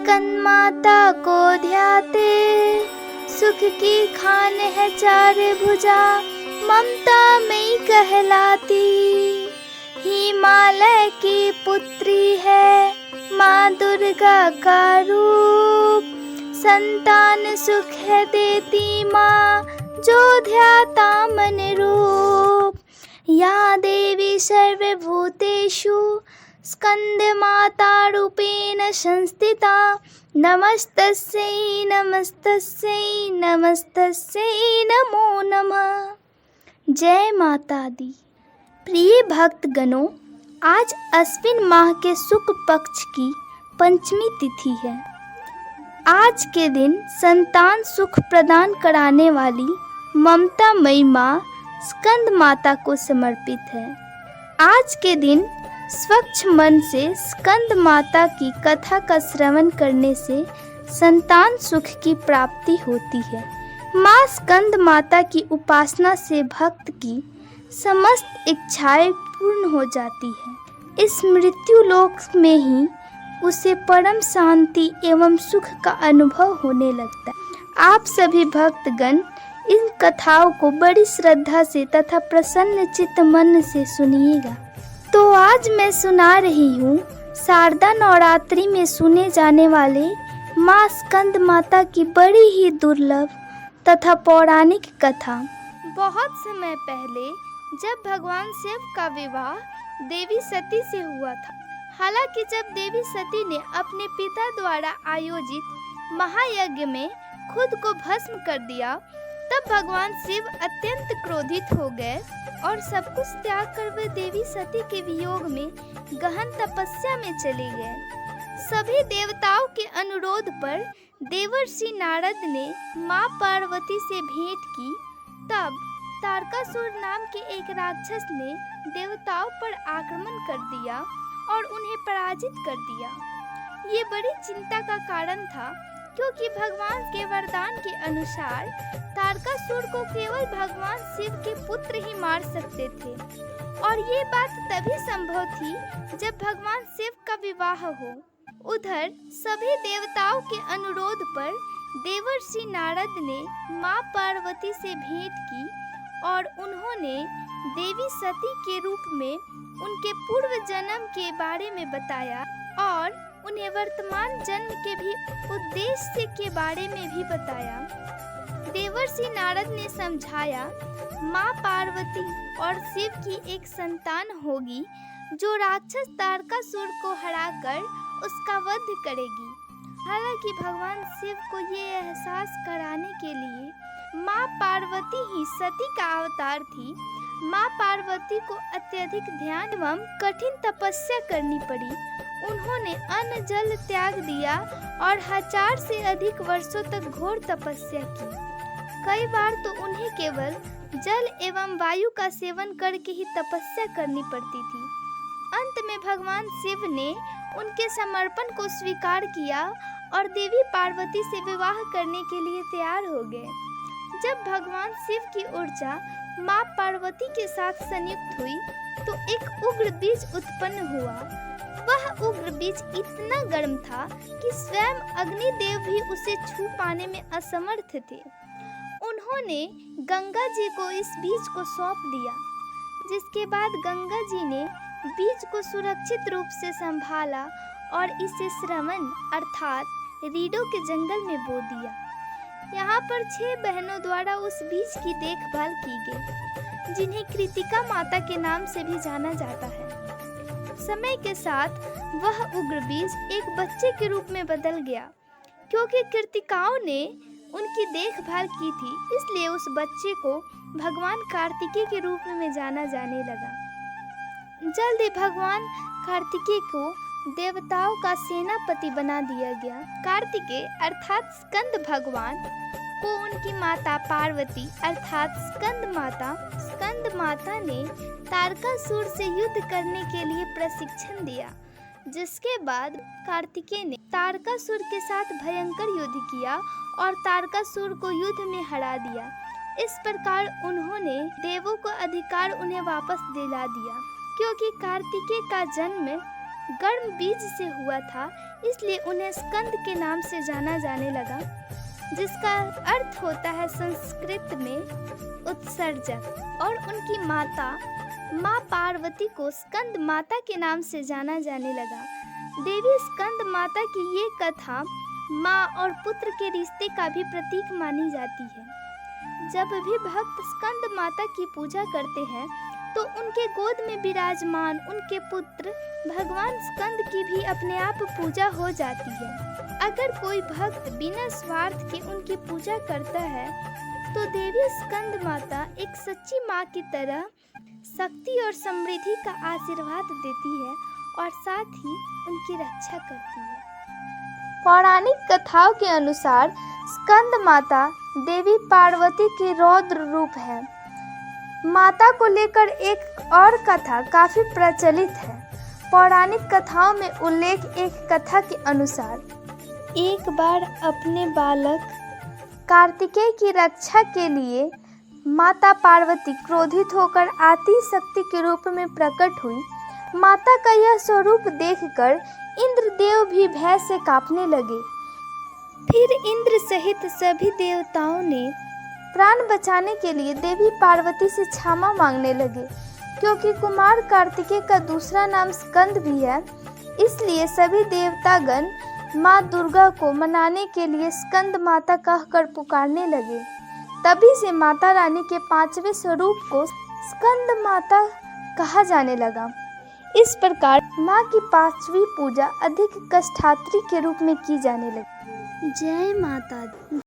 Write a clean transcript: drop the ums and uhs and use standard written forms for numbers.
स्कंद माता को ध्याते, सुख की खान है चार भुजा, ममता मई कहलाती। हिमालय की पुत्री है माँ दुर्गा का रूप, संतान सुख है देती माँ जो ध्याता मन रूप। या देवी सर्वभूतेषु स्कंद माता रूपेण संस्थिता, नमस्तस्यै नमस्तस्यै नमस्तस्यै नमो नमः। जय माता दी। प्रिय भक्तगणों, आज अश्विन माह के शुक्ल पक्ष की पंचमी तिथि है। आज के दिन संतान सुख प्रदान कराने वाली ममतामयी माँ स्कंद माता को समर्पित है। आज के दिन स्वच्छ मन से स्कंद माता की कथा का श्रवण करने से संतान सुख की प्राप्ति होती है। माँ स्कंद माता की उपासना से भक्त की समस्त इच्छाएं पूर्ण हो जाती है। इस मृत्यु लोक में ही उसे परम शांति एवं सुख का अनुभव होने लगता है। आप सभी भक्तगण इन कथाओं को बड़ी श्रद्धा से तथा प्रसन्न चित्त मन से सुनिएगा। तो आज मैं सुना रही हूँ शारदा नवरात्रि में सुने जाने वाले माँ स्कंद माता की बड़ी ही दुर्लभ तथा पौराणिक कथा। बहुत समय पहले जब भगवान शिव का विवाह देवी सती से हुआ था। हालांकि जब देवी सती ने अपने पिता द्वारा आयोजित महायज्ञ में खुद को भस्म कर दिया, तब भगवान शिव अत्यंत क्रोधित हो गए और सब कुछ त्याग कर वे देवी सती के वियोग में गहन तपस्या में चले गए। सभी देवताओं के अनुरोध पर देवर्षि नारद ने माँ पार्वती से भेंट की। तब तारकासुर नाम के एक राक्षस ने देवताओं पर आक्रमण कर दिया और उन्हें पराजित कर दिया। ये बड़ी चिंता का कारण था, क्योंकि भगवान के वरदान के अनुसार तारकासुर को केवल भगवान शिव के पुत्र ही मार सकते थे, और ये बात तभी संभव थी जब भगवान शिव का विवाह हो। उधर सभी देवताओं के अनुरोध पर देवर्षि नारद ने माँ पार्वती से भेंट की और उन्होंने देवी सती के रूप में उनके पूर्व जन्म के बारे में बताया और उन्हें वर्तमान जन्म के भी उद्देश्य के बारे में भी बताया। देवर्षि नारद ने समझाया, माँ पार्वती और शिव की एक संतान होगी जो राक्षस तारकासुर को हराकर उसका वध करेगी। हालांकि भगवान शिव को ये एहसास कराने के लिए माँ पार्वती ही सती का अवतार थी। माँ पार्वती को अत्यधिक ध्यान एवं कठिन तपस्या करनी पड़ी। उन्होंने अन्न जल त्याग दिया और 1000 से अधिक वर्षों तक घोर तपस्या की। कई बार तो उन्हें केवल जल एवं वायु का सेवन करके ही तपस्या करनी पड़ती थी। अंत में भगवान शिव ने उनके समर्पण को स्वीकार किया और देवी पार्वती से विवाह करने के लिए तैयार हो गए। जब भगवान शिव की ऊर्जा माँ पार्वती के साथ संयुक्त हुई तो एक उग्र बीज उत्पन्न हुआ। वह उग्र बीज इतना गर्म था कि स्वयं अग्निदेव भी उसे छू पाने में असमर्थ थे। उन्होंने गंगा जी को इस बीज को सौंप दिया, जिसके बाद गंगा जी ने बीज को सुरक्षित रूप से संभाला और इसे श्रवण अर्थात रीडों के जंगल में बो दिया। यहाँ पर 6 बहनों द्वारा उस बीज की देखभाल की गई, जिन्हें कृतिका माता के नाम से भी जाना जाता है। समय के साथ वह उग्र बीज एक बच्चे के रूप में बदल गया। क्योंकि कृतिकाओं ने उनकी देखभाल की थी, इसलिए उस बच्चे को भगवान कार्तिकेय के रूप में जाना जाने लगा। जल्द ही भगवान कार्तिकेय को देवताओं का सेनापति बना दिया गया। कार्तिकेय अर्थात स्कंद भगवान को उनकी माता पार्वती अर्थात स्कंद माता ने तारकासुर से युद्ध करने के लिए प्रशिक्षण दिया, जिसके बाद कार्तिकेय ने तारकासुर के साथ भयंकर युद्ध किया और तारकासुर को युद्ध में हरा दिया। इस प्रकार उन्होंने देवों को अधिकार उन्हें वापस दिला दिया। क्योंकि कार्तिकेय का जन्म गर्म बीज से हुआ था, इसलिए उन्हें स्कंद के नाम से जाना जाने लगा, जिसका अर्थ होता है संस्कृत में उत्सर्जक। और उनकी माता माँ पार्वती को स्कंद माता के नाम से जाना जाने लगा। देवी स्कंद माता की ये कथा माँ और पुत्र के रिश्ते का भी प्रतीक मानी जाती है। जब भी भक्त स्कंद माता की पूजा करते हैं तो उनके गोद में विराजमान उनके पुत्र भगवान स्कंद की भी अपने आप पूजा हो जाती है। अगर कोई भक्त बिना स्वार्थ के उनकी पूजा करता है तो देवी स्कंद माता एक सच्ची माँ की तरह शक्ति और समृद्धि का आशीर्वाद देती है और साथ ही उनकी रक्षा करती है। पौराणिक कथाओं के अनुसार स्कंद माता देवी पार्वती की रौद्र रूप है। माता को लेकर एक और कथा काफी प्रचलित है। पौराणिक कथाओं में उल्लेख एक कथा के अनुसार, एक बार अपने बालक कार्तिकेय की रक्षा के लिए माता पार्वती क्रोधित होकर आदि शक्ति के रूप में प्रकट हुई। माता का यह स्वरूप देखकर इंद्रदेव भी भय से कांपने लगे। फिर इंद्र सहित सभी देवताओं ने प्राण बचाने के लिए देवी पार्वती से क्षमा मांगने लगे। क्योंकि कुमार कार्तिकेय का दूसरा नाम स्कंद भी है, इसलिए सभी देवतागण माँ दुर्गा को मनाने के लिए स्कंद माता कहकर पुकारने लगे। तभी से माता रानी के 5वें स्वरूप को स्कंद माता कहा जाने लगा। इस प्रकार माँ की 5वीं पूजा अधिक कष्टात्री के रूप में की जाने लगी। जय माता दी।